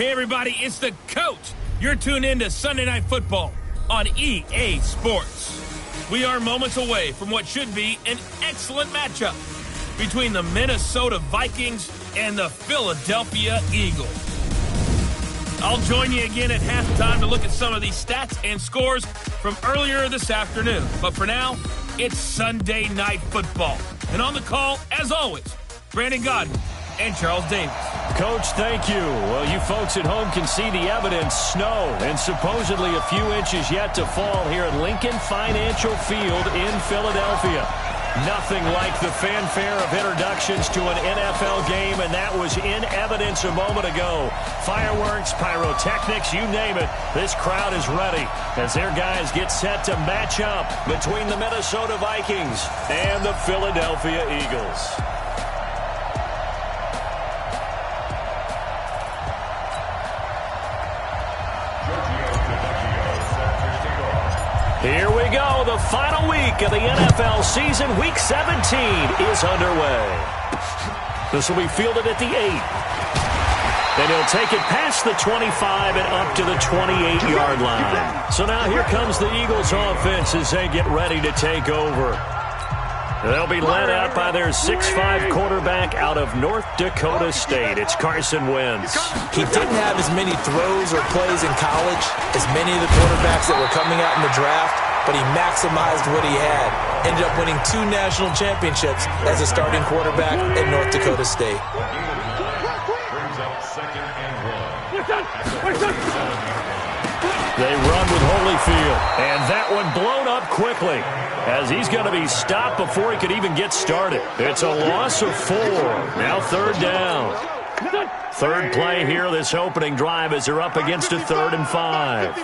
Hey, everybody, it's the coach. You're tuned in to Sunday Night Football on EA Sports. We are moments away from what should be an excellent matchup between the Minnesota Vikings and the Philadelphia Eagles. I'll join you again at halftime to look at some of these stats and scores from earlier this afternoon. But for now, it's Sunday Night Football. And on the call, as always, Brandon Godden and Charles Davis. Coach, thank you. Well, you folks at home can see the evidence, snow, and supposedly a few inches yet to fall here at Lincoln Financial Field in Philadelphia. Nothing like the fanfare of introductions to an NFL game, and that was in evidence a moment ago. Fireworks, pyrotechnics, you name it. This crowd is ready as their guys get set to match up between the Minnesota Vikings and the Philadelphia Eagles. Here we go. The final week of the NFL season. Week 17 is underway. This will be fielded at the 8. Then he'll take it past the 25 and up to the 28-yard line. So now here comes the Eagles offense as they get ready to take over. They'll be led out by their 6'5 quarterback out of North Dakota State. It's Carson Wentz. He didn't have as many throws or plays in college as many of the quarterbacks that were coming out in the draft, but he maximized what he had. Ended up winning 2 national championships as a starting quarterback at North Dakota State. They run with Holyfield, and that one blown up quickly as he's going to be stopped before he could even get started. It's a loss of 4. Now 3rd down. Third play here, this opening drive, as they're up against a 3rd and 5.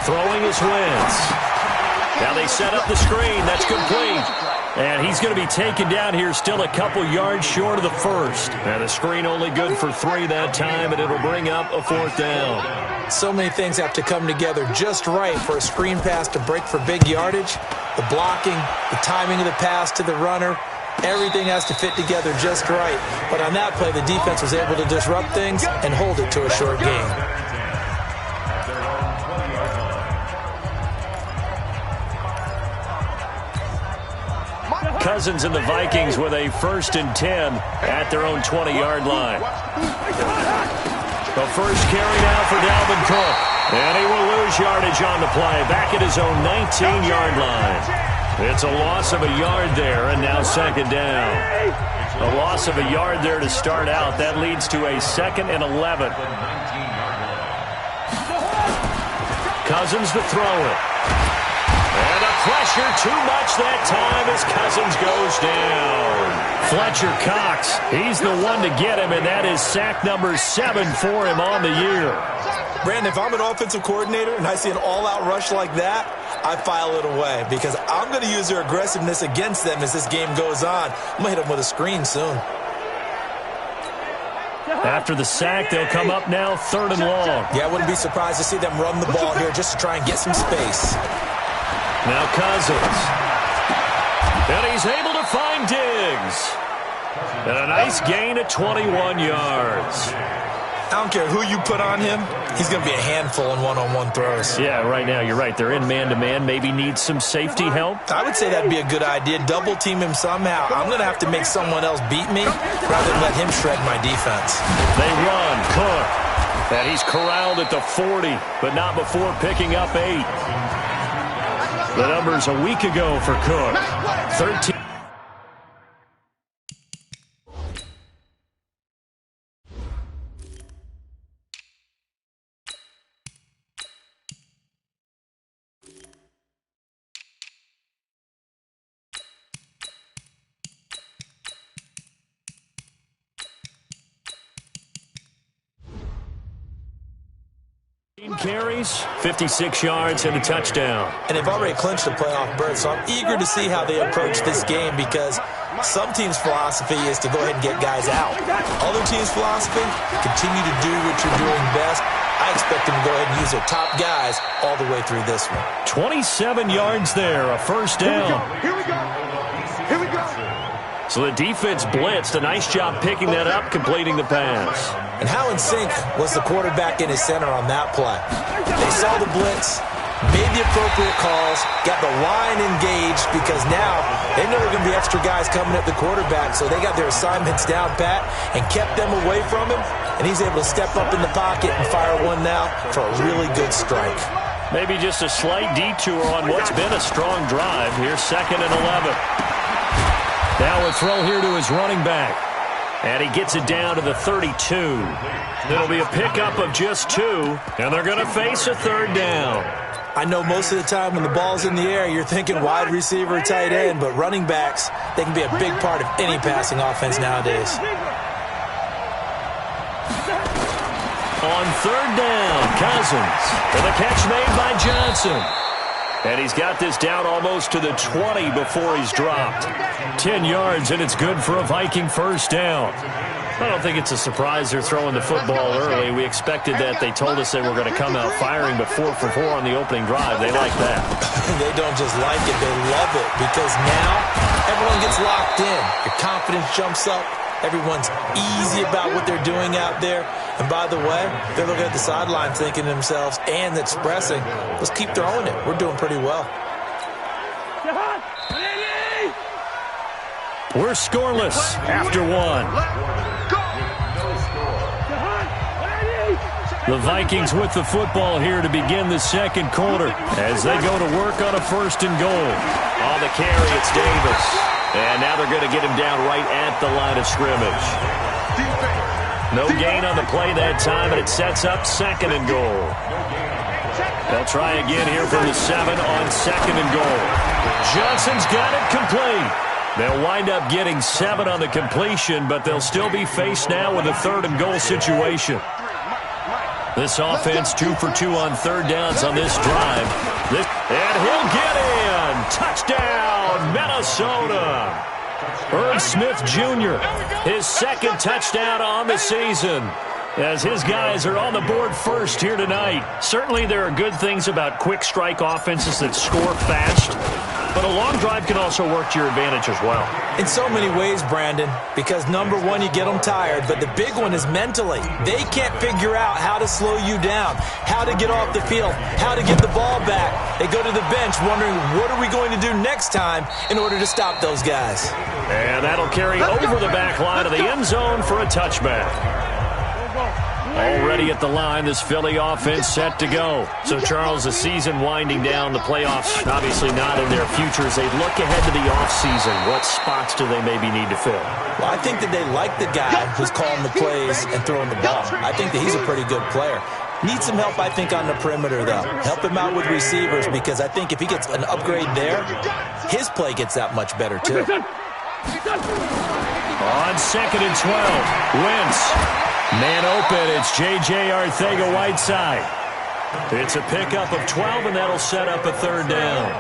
Throwing is Wentz. Now they set up the screen. That's complete. And he's going to be taken down here still a couple yards short of the first. And the screen only good for 3 that time, and it'll bring up a 4th down. So many things have to come together just right for a screen pass to break for big yardage. The blocking, the timing of the pass to the runner, everything has to fit together just right. But on that play, the defense was able to disrupt things and hold it to a short gain. Cousins and the Vikings with a 1st and 10 at their own 20-yard line. The first carry now for Dalvin Cook. And he will lose yardage on the play, back at his own 19-yard line. It's a loss of a yard there, and now 2nd down. A loss of a yard there to start out. That leads to a 2nd and 11. Cousins to throw it. And the pressure too much that time as Cousins goes down. Fletcher Cox, he's the one to get him, and that is sack number 7 for him on the year. Brandon, if I'm an offensive coordinator and I see an all-out rush like that, I file it away because I'm going to use their aggressiveness against them as this game goes on. I'm going to hit them with a screen soon. After the sack, they'll come up now 3rd and long. Yeah, I wouldn't be surprised to see them run the ball here just to try and get some space. Now Cousins. And he's able to find Diggs. And a nice gain of 21 yards. I don't care who you put on him. He's going to be a handful in one-on-one throws. Yeah, right now, you're right. They're in man-to-man. Maybe needs some safety help. I would say that'd be a good idea. Double-team him somehow. I'm going to have to make someone else beat me rather than let him shred my defense. They run. Cook. And he's corralled at the 40, but not before picking up 8. The numbers a week ago for Cook. 13. Carries, 56 yards, and a touchdown. And they've already clinched the playoff berth, so I'm eager to see how they approach this game because some teams' philosophy is to go ahead and get guys out. Other teams' philosophy, continue to do what you're doing best. I expect them to go ahead and use their top guys all the way through this one. 27 yards there, a 1st down. Here we go. Here we go. So the defense blitzed. A nice job picking that up, completing the pass. And how in sync was the quarterback in his center on that play? They saw the blitz, made the appropriate calls, got the line engaged because now they know there are going to be extra guys coming at the quarterback, so they got their assignments down pat and kept them away from him, and he's able to step up in the pocket and fire one now for a really good strike. Maybe just a slight detour on what's been a strong drive. Here's 2nd and 11. Now a throw here to his running back. And he gets it down to the 32. It'll be a pickup of just 2, and they're going to face a 3rd down. I know most of the time when the ball's in the air, you're thinking wide receiver, tight end, but running backs, they can be a big part of any passing offense nowadays. On 3rd down, Cousins. And the catch made by Johnson. And he's got this down almost to the 20 before he's dropped. 10 yards, and it's good for a Viking 1st down. I don't think it's a surprise they're throwing the football early. We expected that. They told us they were going to come out firing, but 4 for 4 on the opening drive. They like that. They don't just like it, they love it, because now everyone gets locked in. Your confidence jumps up. Everyone's easy about what they're doing out there. And by the way, they're looking at the sideline thinking to themselves and expressing, let's keep throwing it. We're doing pretty well. We're scoreless after 1. The Vikings with the football here to begin the 2nd quarter as they go to work on a 1st and goal. On the carry, it's Davis. And now they're going to get him down right at the line of scrimmage. No gain on the play that time, and it sets up 2nd and goal. They'll try again here from the 7 on 2nd and goal. Johnson's got it complete. They'll wind up getting 7 on the completion, but they'll still be faced now with a 3rd and goal situation. This offense 2 for 2 on 3rd downs on this drive. And he'll get in. Touchdown, Minnesota. Irv Smith Jr., his 2nd touchdown on the season, as his guys are on the board first here tonight. Certainly there are good things about quick strike offenses that score fast, but a long drive can also work to your advantage as well. In so many ways, Brandon, because number one, you get them tired, but the big one is mentally. They can't figure out how to slow you down, how to get off the field, how to get the ball back. They go to the bench wondering, what are we going to do next time in order to stop those guys? And that'll carry over the back line of the end zone for a touchback. Already at the line, this Philly offense set to go. So, Charles, the season winding down, the playoffs obviously not in their future. As they look ahead to the offseason, what spots do they maybe need to fill? Well, I think that they like the guy who's calling the plays and throwing the ball. I think that he's a pretty good player. Needs some help, I think, on the perimeter, though. Help him out with receivers, because I think if he gets an upgrade there, his play gets that much better, too. On 2nd and 12, Wentz. Man open, it's J.J. Arcega-Whiteside. It's a pickup of 12, and that'll set up a 3rd down.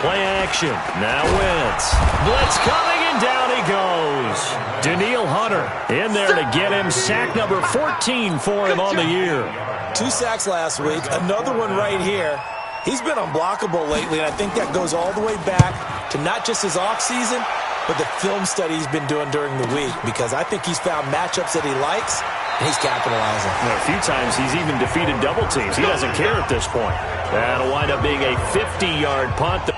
Play action. Now Wentz. Blitz coming, and down he goes. Daniil Hunter in there to get him. Sack number 14 for him on the year. 2 sacks last week, another one right here. He's been unblockable lately, and I think that goes all the way back to not just his offseason, but the film study he's been doing during the week, because I think he's found matchups that he likes, and he's capitalizing. A few times he's even defeated double teams. He doesn't care at this point. That'll wind up being a 50-yard punt.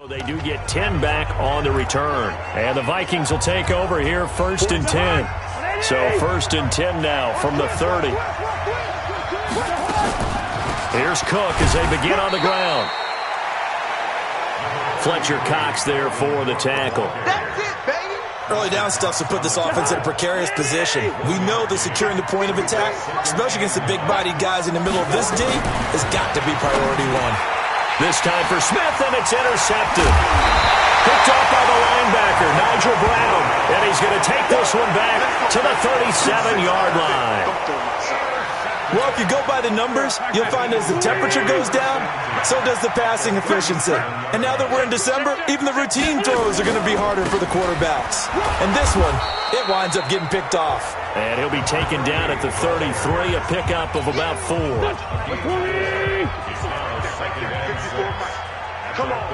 They do get 10 back on the return. And the Vikings will take over here 1st and 10. So 1st and 10 now from the 30. Here's Cook as they begin on the ground. Fletcher Cox there for the tackle. That's it, baby. Early down stuff to put this offense in a precarious position. We know that securing the point of attack, especially against the big-bodied guys in the middle of this D, has got to be priority one. This time for Smith, and it's intercepted. Picked off by the linebacker, Nigel Brown. And he's going to take this one back to the 37-yard line. Well, if you go by the numbers, you'll find as the temperature goes down, so does the passing efficiency. And now that we're in December, even the routine throws are going to be harder for the quarterbacks. And this one, it winds up getting picked off. And he'll be taken down at the 33, a pickup of about 4. Come on.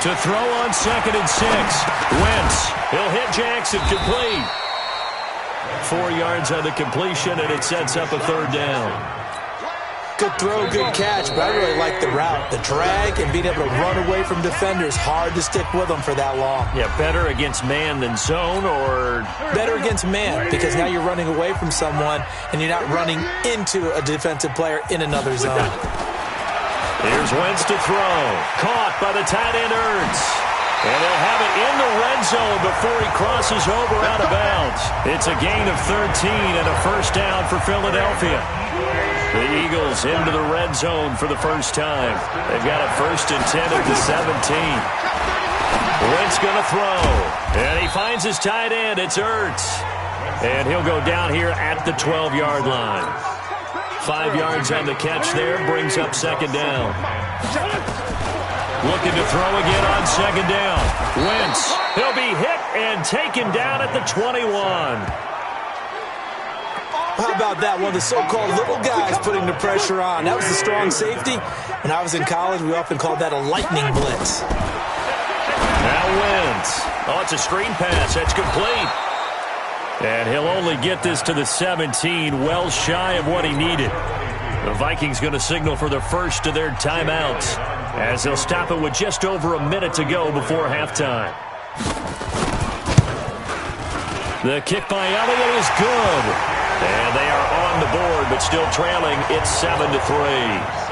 To throw on 2nd and 6. Wentz. He'll hit Jackson, complete. 4 yards on the completion, and it sets up a 3rd down. Good throw, good catch, but I really like the route. The drag and being able to run away from defenders, hard to stick with them for that long. Yeah, better against man than zone, or? Better against man, because now you're running away from someone, and you're not running into a defensive player in another zone. Here's Wentz to throw. Caught by the tight end, Ertz. And they'll have it in the red zone before he crosses over out of bounds. It's a gain of 13 and a 1st down for Philadelphia. The Eagles into the red zone for the first time. They've got a 1st and 10 at the 17. Wentz going to throw. And he finds his tight end. It's Ertz. And he'll go down here at the 12-yard line. 5 yards on the catch there, brings up 2nd down. Looking to throw again on 2nd down. Wentz, he'll be hit and taken down at the 21. How about that? One of the so-called little guys putting the pressure on. That was the strong safety. When I was in college, we often called that a lightning blitz. Now Wentz. Oh, it's a screen pass. That's complete. And he'll only get this to the 17, well shy of what he needed. The Vikings going to signal for the first of their timeouts, as they'll stop it with just over a minute to go before halftime. The kick by Elliott is good. And they are on the board, but still trailing. It's 7-3.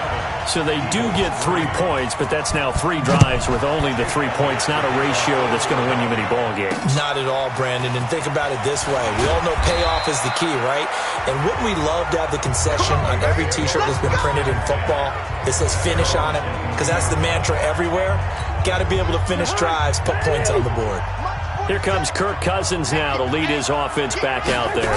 So they do get 3 points, but that's now 3 drives with only the 3 points, not a ratio that's going to win you many ball games. Not at all, Brandon. And think about it this way. We all know payoff is the key, right? And wouldn't we love to have the concession on every T-shirt that's been printed in football that says finish on it? Because that's the mantra everywhere. Got to be able to finish drives, put points on the board. Here comes Kirk Cousins now to lead his offense back out there.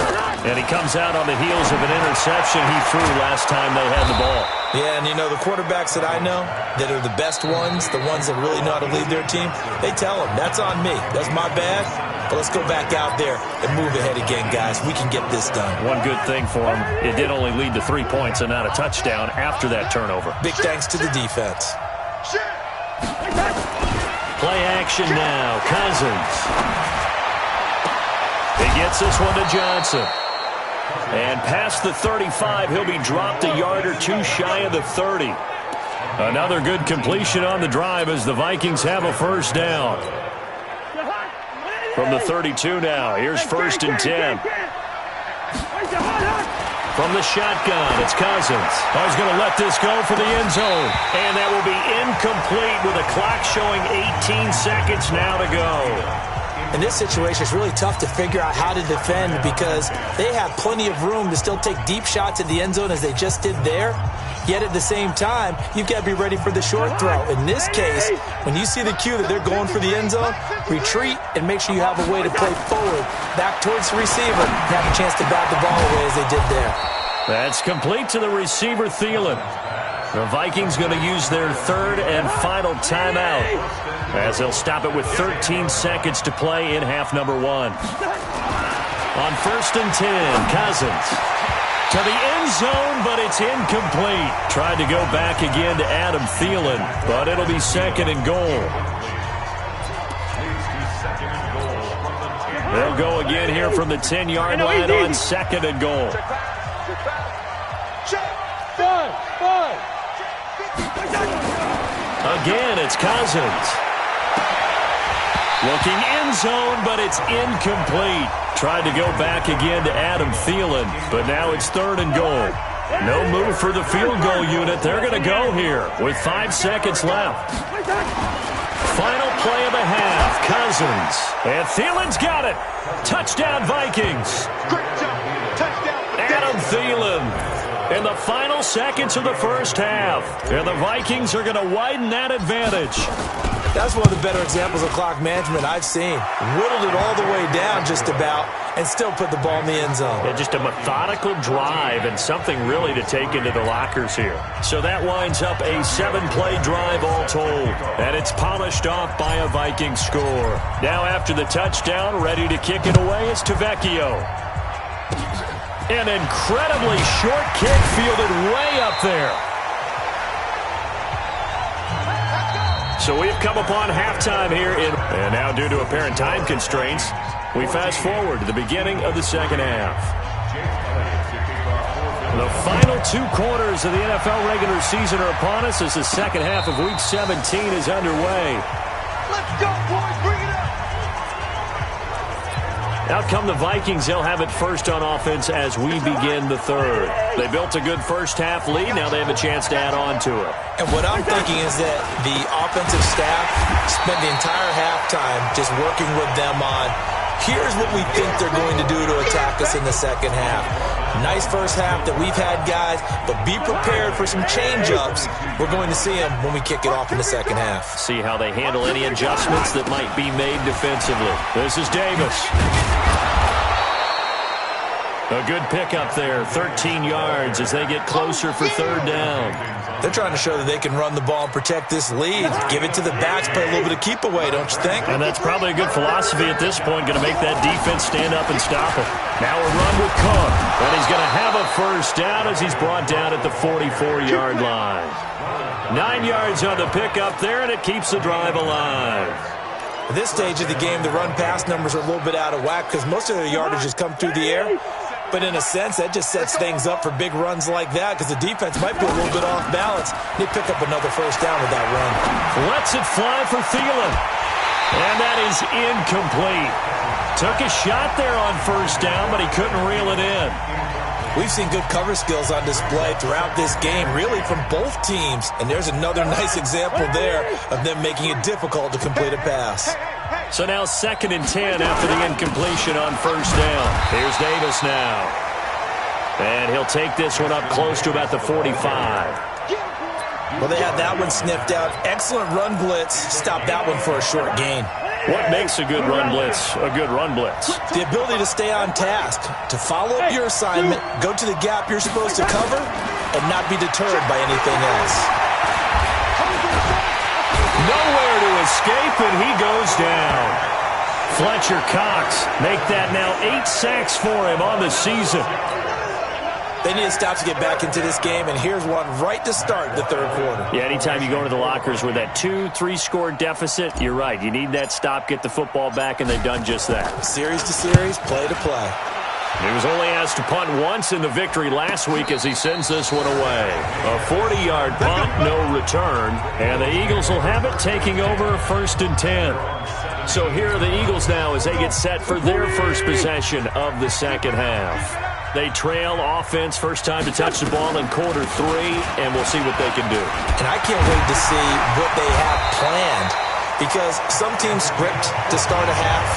And he comes out on the heels of an interception he threw last time they had the ball. Yeah, and you know, the quarterbacks that I know that are the best ones, the ones that really know how to lead their team, they tell them, that's on me. That's my bad. But let's go back out there and move ahead again, guys. We can get this done. One good thing for him, it did only lead to 3 points and not a touchdown after that turnover. Big thanks to the defense. Play action now. Cousins. He gets this one to Johnson. And past the 35, he'll be dropped a yard or 2 shy of the 30. Another good completion on the drive as the Vikings have a 1st down. From the 32 now, here's 1st and 10. From the shotgun, it's Cousins. Oh, he's going to let this go for the end zone. And that will be incomplete with a clock showing 18 seconds now to go. In this situation, it's really tough to figure out how to defend because they have plenty of room to still take deep shots at the end zone as they just did there. Yet at the same time, you've got to be ready for the short throw. In this case, when you see the cue that they're going for the end zone, retreat and make sure you have a way to play forward, back towards the receiver, and have a chance to bat the ball away as they did there. That's complete to the receiver, Thielen. The Vikings going to use their 3rd and final timeout as they'll stop it with 13 seconds to play in half number 1. On 1st and 10, Cousins. To the end zone, but it's incomplete. Tried to go back again to Adam Thielen, but it'll be 2nd and goal. They'll go again here from the 10-yard line on 2nd and goal. Again, it's Cousins. Looking end zone, but it's incomplete. Tried to go back again to Adam Thielen, but now it's 3rd and goal. No move for the field goal unit. They're going to go here with 5 seconds left. Final play of the half, Cousins. And Thielen's got it. Touchdown, Vikings. Adam Thielen. in the final seconds of the first half. And the Vikings are going to widen that advantage. That's one of the better examples of clock management I've seen. Whittled it all the way down just about and still put the ball in the end zone. Yeah, just a methodical drive and something really to take into the lockers here. So that winds up a 7-play drive all told. And it's polished off by a Viking score. Now after the touchdown, ready to kick it away is Tavecchio. An incredibly short kick fielded way up there. So we've come upon halftime here and now due to apparent time constraints, we fast forward to the beginning of the second half. The final 2 quarters of the NFL regular season are upon us as the second half of Week 17 is underway. Let's go, boys! Bring it up! Out come the Vikings. They'll have it first on offense as we begin the third. They built a good first half lead. Now they have a chance to add on to it. And what I'm thinking is that the offensive staff spent the entire halftime just working with them on, here's what we think they're going to do to attack us in the second half. Nice first half that we've had, guys, but be prepared for some change-ups. We're going to see them when we kick it off in the second half. See how they handle any adjustments that might be made defensively. This is Davis. A good pickup there, 13 yards as they get closer for third down. They're trying to show that they can run the ball and protect this lead. Give it to the backs, play a little bit of keep away, don't you think? And that's probably a good philosophy at this point, going to make that defense stand up and stop him. Now a run with Cook, and he's going to have a first down as he's brought down at the 44-yard line. 9 yards on the pickup there, and it keeps the drive alive. At this stage of the game, the run-pass numbers are a little bit out of whack because most of their yardage has come through the air. But in a sense, that just sets things up for big runs like that because the defense might be a little bit off balance. They pick up another first down with that run. Lets it fly for Thielen. And that is incomplete. Took a shot there on first down, but he couldn't reel it in. We've seen good cover skills on display throughout this game, really from both teams. And there's another nice example there of them making it difficult to complete a pass. So now 2nd and 10 after the incompletion on first down. Here's Davis now. And he'll take this one up close to about the 45. Well, they had that one sniffed out. Excellent run blitz. Stop that one for a short gain. What makes a good run blitz a good run blitz? The ability to stay on task, to follow up your assignment, go to the gap you're supposed to cover, and not be deterred by anything else. Nowhere to escape, and he goes down. Fletcher Cox make that now 8 sacks for him on the season. They need to stop to get back into this game, and here's one right to start the third quarter. Yeah, anytime you go into the lockers with that 2-3 score deficit, you're right. You need that stop, get the football back, and they've done just that. Series to series, play to play. He was only asked to punt once in the victory last week as he sends this one away. A 40-yard punt, no return, and the Eagles will have it taking over 1st and 10. So here are the Eagles now as they get set for their first possession of the second half. They trail offense, first time to touch the ball in quarter 3, and we'll see what they can do. And I can't wait to see what they have planned because some teams script to start a half.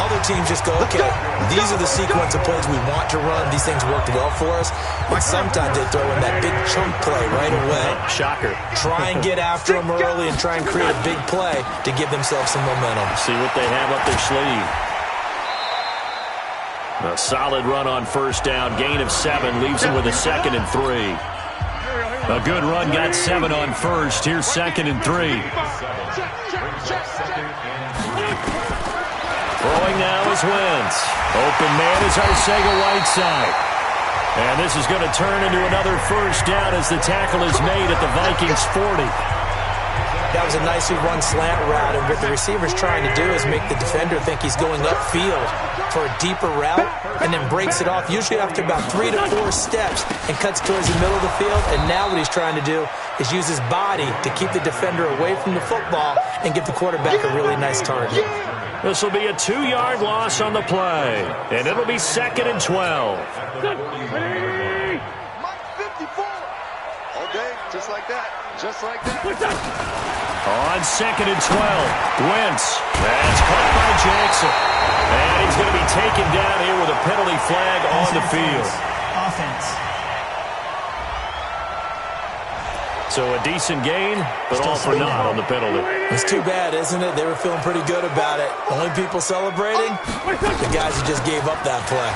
Other teams just go, okay, these are the sequence of plays we want to run. These things worked well for us. And sometimes they throw in that big chunk play right away. Shocker. Try and get after them early and try and create a big play to give themselves some momentum. See what they have up their sleeve. A solid run on first down. Gain of 7 leaves him with a 2nd and 3. A good run got 7 on first. Here's 2nd and 3. Throwing now is Wentz. Open man is Arcega-Whiteside. And this is going to turn into another first down as the tackle is made at the Vikings 40. That was a nicely run slant route, and what the receiver's trying to do is make the defender think he's going upfield for a deeper route, and then breaks it off, usually after about 3 to 4 steps, and cuts towards the middle of the field. And now what he's trying to do is use his body to keep the defender away from the football and give the quarterback a really nice target. This will be a 2-yard loss on the play, and it'll be 2nd and 12. Okay, just like that. Just like that. On 2nd and 12, Wentz. That's caught by Jackson. And he's going to be taken down here with a penalty flag on the field. Offense. So a decent gain, but all for naught on the penalty. It's too bad, isn't it? They were feeling pretty good about it. Only people celebrating? The guys who just gave up that play.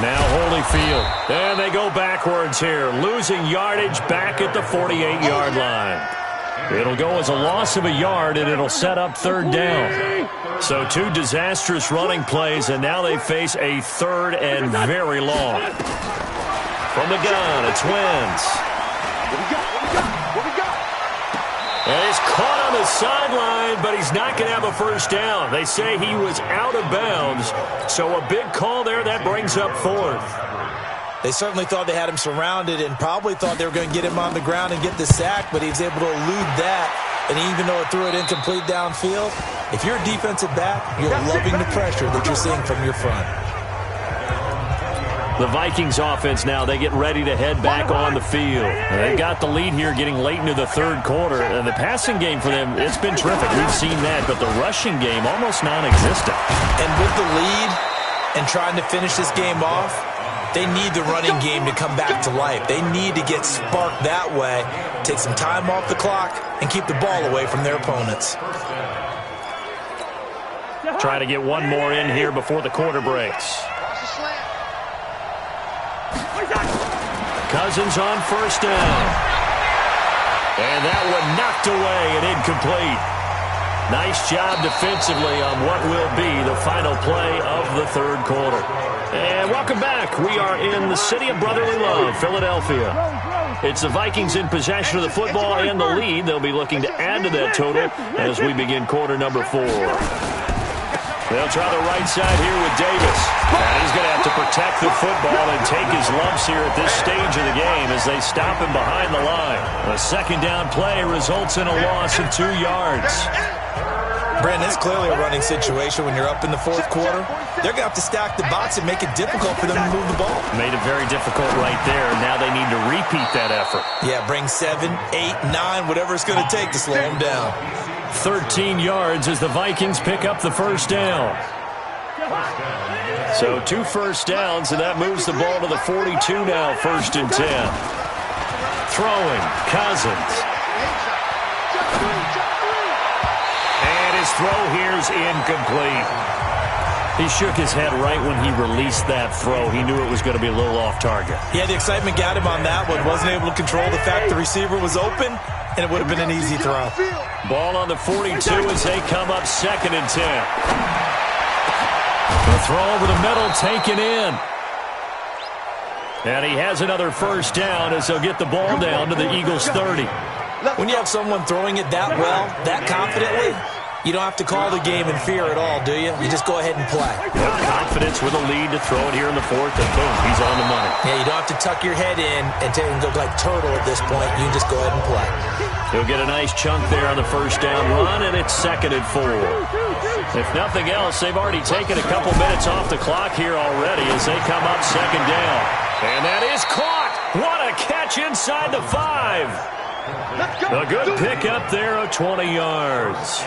Now Holyfield. And they go backwards here. Losing yardage back at the 48-yard line. It'll go as a loss of a yard, and it'll set up third down. So two disastrous running plays, and now they face a third and very long. From the gun, it's Wentz. And he's caught on the sideline, but he's not going to have a first down. They say he was out of bounds, so a big call there. That brings up fourth. They certainly thought they had him surrounded and probably thought they were going to get him on the ground and get the sack, but he was able to elude that. And even though it threw it incomplete downfield, if you're a defensive back, you're loving the pressure that you're seeing from your front. The Vikings offense now, they get ready to head back on the field. They got the lead here getting late into the third quarter. And the passing game for them, it's been terrific. We've seen that, but the rushing game almost non-existent. And with the lead and trying to finish this game off, they need the running game to come back to life. They need to get sparked that way, take some time off the clock, and keep the ball away from their opponents. Try to get one more in here before the quarter breaks. Cousins on first down. And that one knocked away and incomplete. Nice job defensively on what will be the final play of the third quarter. And welcome back. We are in the city of brotherly love, Philadelphia. It's the Vikings in possession of the football and the lead. They'll be looking to add to that total as we begin quarter number 4. They'll try the right side here with Davis. And he's going to have to protect the football and take his lumps here at this stage of the game as they stop him behind the line. A second down play results in a loss of 2 yards. Brandon, it's clearly a running situation when you're up in the fourth quarter. They're going to have to stack the box and make it difficult for them to move the ball. Made it very difficult right there. Now they need to repeat that effort. Yeah, bring 7, 8, 9, whatever it's going to take to slow them down. 13 yards as the Vikings pick up the first down. So 2 first downs, and that moves the ball to the 42 now, 1st and 10. Throwing, Cousins. And his throw here's incomplete. He shook his head right when he released that throw. He knew it was going to be a little off target. Yeah, the excitement got him on that one. Wasn't able to control the fact the receiver was open, and it would have been an easy throw. Ball on the 42 as they come up 2nd and 10. The throw over the middle taken in. And he has another first down as they'll get the ball down to the Eagles' 30. When you have someone throwing it that well, that confidently, you don't have to call the game in fear at all, do you? You just go ahead and play. Confidence with a lead to throw it here in the 4th, and boom, he's on the money. Yeah, you don't have to tuck your head in and go like turtle at this point. You just go ahead and play. He'll get a nice chunk there on the first down run, and it's 2nd and 4. If nothing else, they've already taken a couple minutes off the clock here already as they come up 2nd down. And that is caught. What a catch inside the 5. A good pickup there of 20 yards.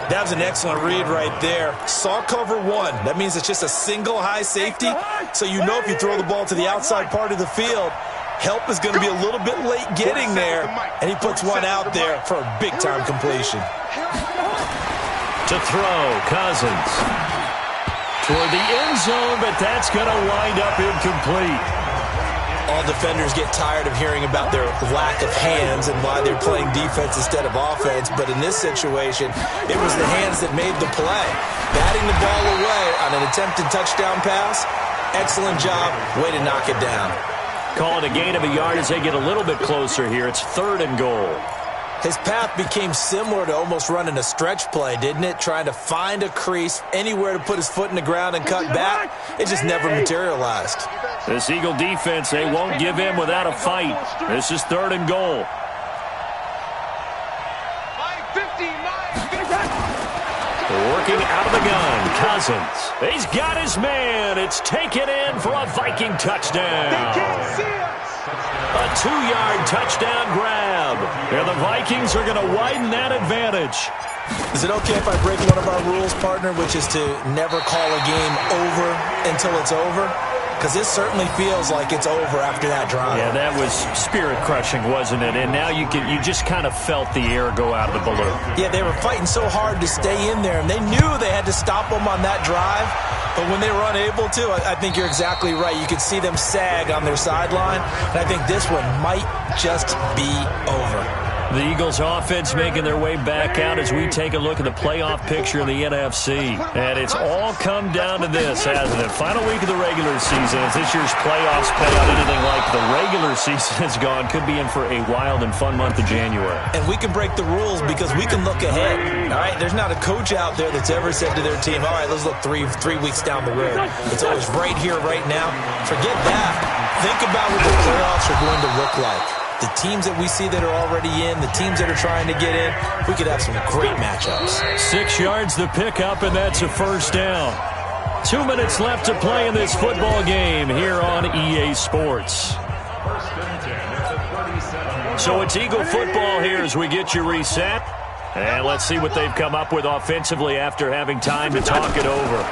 That was an excellent read right there. Saw cover 1. That means it's just a single high safety. So you know if you throw the ball to the outside part of the field, help is going to be a little bit late getting there. And he puts one out there for a big-time completion. To throw, Cousins. Toward the end zone, but that's going to wind up incomplete. All defenders get tired of hearing about their lack of hands and why they're playing defense instead of offense. But in this situation, it was the hands that made the play. Batting the ball away on an attempted touchdown pass, excellent job. Way to knock it down. Call it a gain of a yard as they get a little bit closer here. It's 3rd and goal. His path became similar to almost running a stretch play, didn't it? Trying to find a crease, anywhere to put his foot in the ground and cut back. It just never materialized. This Eagle defense, they won't give in without a fight. This is 3rd and goal. Working out of the gun, Cousins. He's got his man. It's taken in for a Viking touchdown. A 2-yard touchdown grab. And the Vikings are going to widen that advantage. Is it okay if I break one of our rules, partner, which is to never call a game over until it's over? because it certainly feels like it's over after that drive. Yeah, that was spirit-crushing, wasn't it? And now you just kind of felt the air go out of the balloon. Yeah, they were fighting so hard to stay in there, and they knew they had to stop them on that drive. But when they were unable to, I think you're exactly right. You could see them sag on their sideline, and I think this one might just be over. The Eagles offense making their way back out as we take a look at the playoff picture in the NFC. And it's all come down to this, hasn't it? Final week of the regular season. As this year's playoffs play out anything like the regular season has gone, could be in for a wild and fun month of January. And we can break the rules because we can look ahead. All right, there's not a coach out there that's ever said to their team, all right, let's look three weeks down the road. It's always right here, right now. Forget that. Think about what the playoffs are going to look like. The teams that we see that are already in, the teams that are trying to get in, we could have some great matchups. 6 yards the pickup, and that's a first down. 2 minutes left to play in this football game here on EA Sports. So it's Eagle football here as we get you reset. And let's see what they've come up with offensively after having time to talk it over.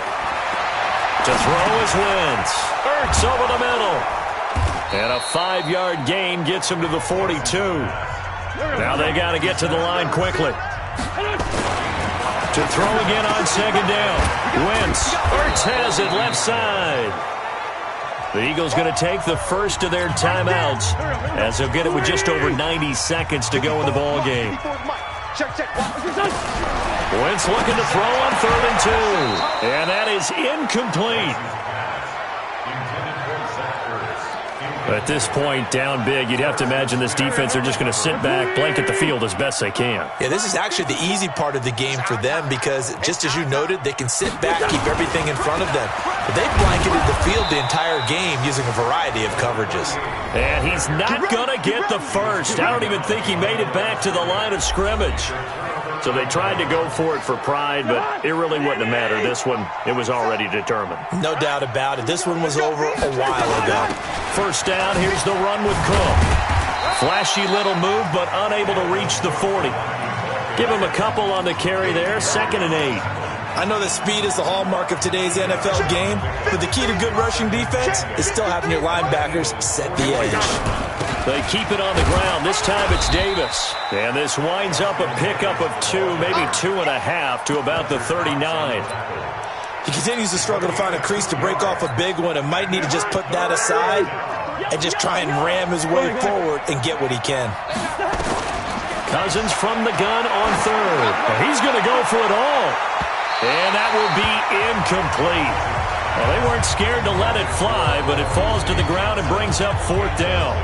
To throw is Wentz. Ertz over the middle. And a 5-yard gain gets him to the 42. Now they got to get to the line quickly. To throw again on second down. Wentz. Ertz has it left side. The Eagles going to take the first of their timeouts as they'll get it with just over 90 seconds to go in the ball game. Wentz looking to throw on 3rd and 2. And that is incomplete. At this point, down big, you'd have to imagine this defense are just going to sit back, blanket the field as best they can. Yeah, this is actually the easy part of the game for them because, just as you noted, they can sit back, keep everything in front of them. But they've blanketed the field the entire game using a variety of coverages. And he's not going to get the first. I don't even think he made it back to the line of scrimmage. So they tried to go for it for pride, but it really wouldn't have mattered. This one, it was already determined. No doubt about it. This one was over a while ago. First down, here's the run with Cook. Flashy little move, but unable to reach the 40. Give him a couple on the carry there, 2nd and 8. I know that speed is the hallmark of today's NFL game, but the key to good rushing defense is still having your linebackers set the edge. They keep it on the ground. This time it's Davis. And this winds up a pickup of 2, maybe 2.5 to about the 39. He continues to struggle to find a crease to break off a big one and might need to just put that aside and just try and ram his way forward and get what he can. Cousins from the gun on 3rd. And he's going to go for it all. And that will be incomplete. Well, they weren't scared to let it fly, but it falls to the ground and brings up 4th down.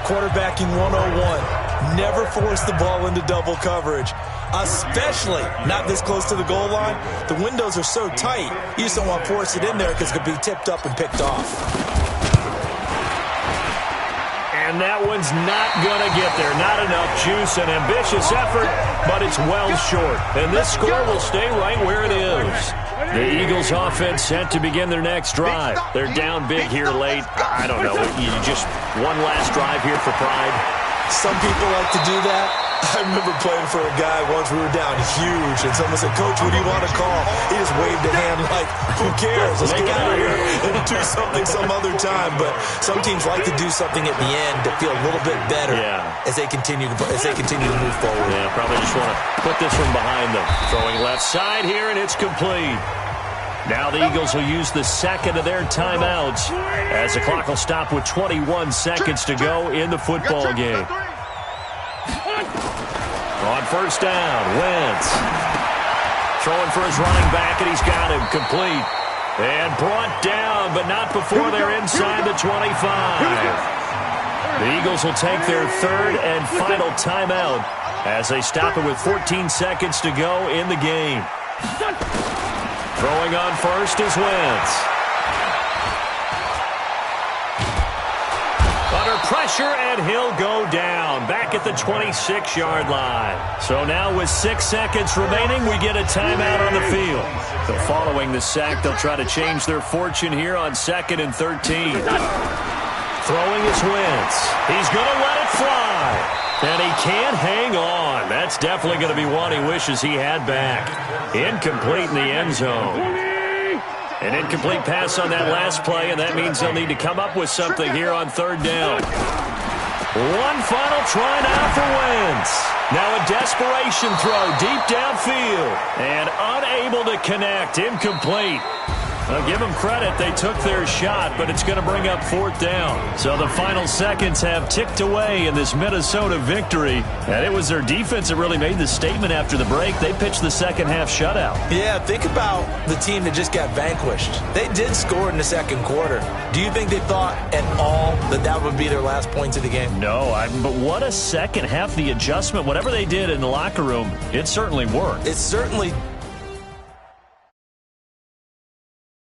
Quarterbacking 101. Never force the ball into double coverage, especially not this close to the goal line. The windows are so tight, you just don't want to force it in there because it could be tipped up and picked off. And that one's not going to get there. Not enough juice, an ambitious effort, but it's well short. And this score will stay right where it is. The Eagles offense set to begin their next drive. They're down big here late. I don't know. You just one last drive here for pride. Some people like to do that. I remember playing for a guy once. We were down huge, and someone said, "Coach, what do you want to call?" He just waved a hand like, "Who cares? Let's get out of here and do something some other time." But some teams like to do something at the end to feel a little bit better as they continue to move forward. Yeah, probably just want to put this one behind them. Throwing left side here, and it's complete. Now the Eagles will use the second of their timeouts as the clock will stop with 21 seconds to go in the football game. On first down, Wentz. Throwing for his running back, and he's got him complete. And brought down, but not before they're inside the 25. The Eagles will take their 3rd and final timeout as they stop it with 14 seconds to go in the game. Throwing on first is Wentz. Under pressure, and he'll go down. Back at the 26-yard line. So now with 6 seconds remaining, we get a timeout on the field. So following the sack, they'll try to change their fortune here on 2nd and 13. Throwing is Wentz. He's going to let it fly. And he can't hang on. That's definitely going to be one he wishes he had back. Incomplete in the end zone. An incomplete pass on that last play, and that means they'll need to come up with something here on third down. One final try now for Wentz. Now a desperation throw deep downfield, and unable to connect, incomplete. I'll give them credit. They took their shot, but it's going to bring up fourth down. So the final seconds have ticked away in this Minnesota victory. And it was their defense that really made the statement after the break. They pitched the second half shutout. Yeah, think about the team that just got vanquished. They did score in the second quarter. Do you think they thought at all that that would be their last points of the game? No, but what a second half. The adjustment, whatever they did in the locker room, it certainly worked. It certainly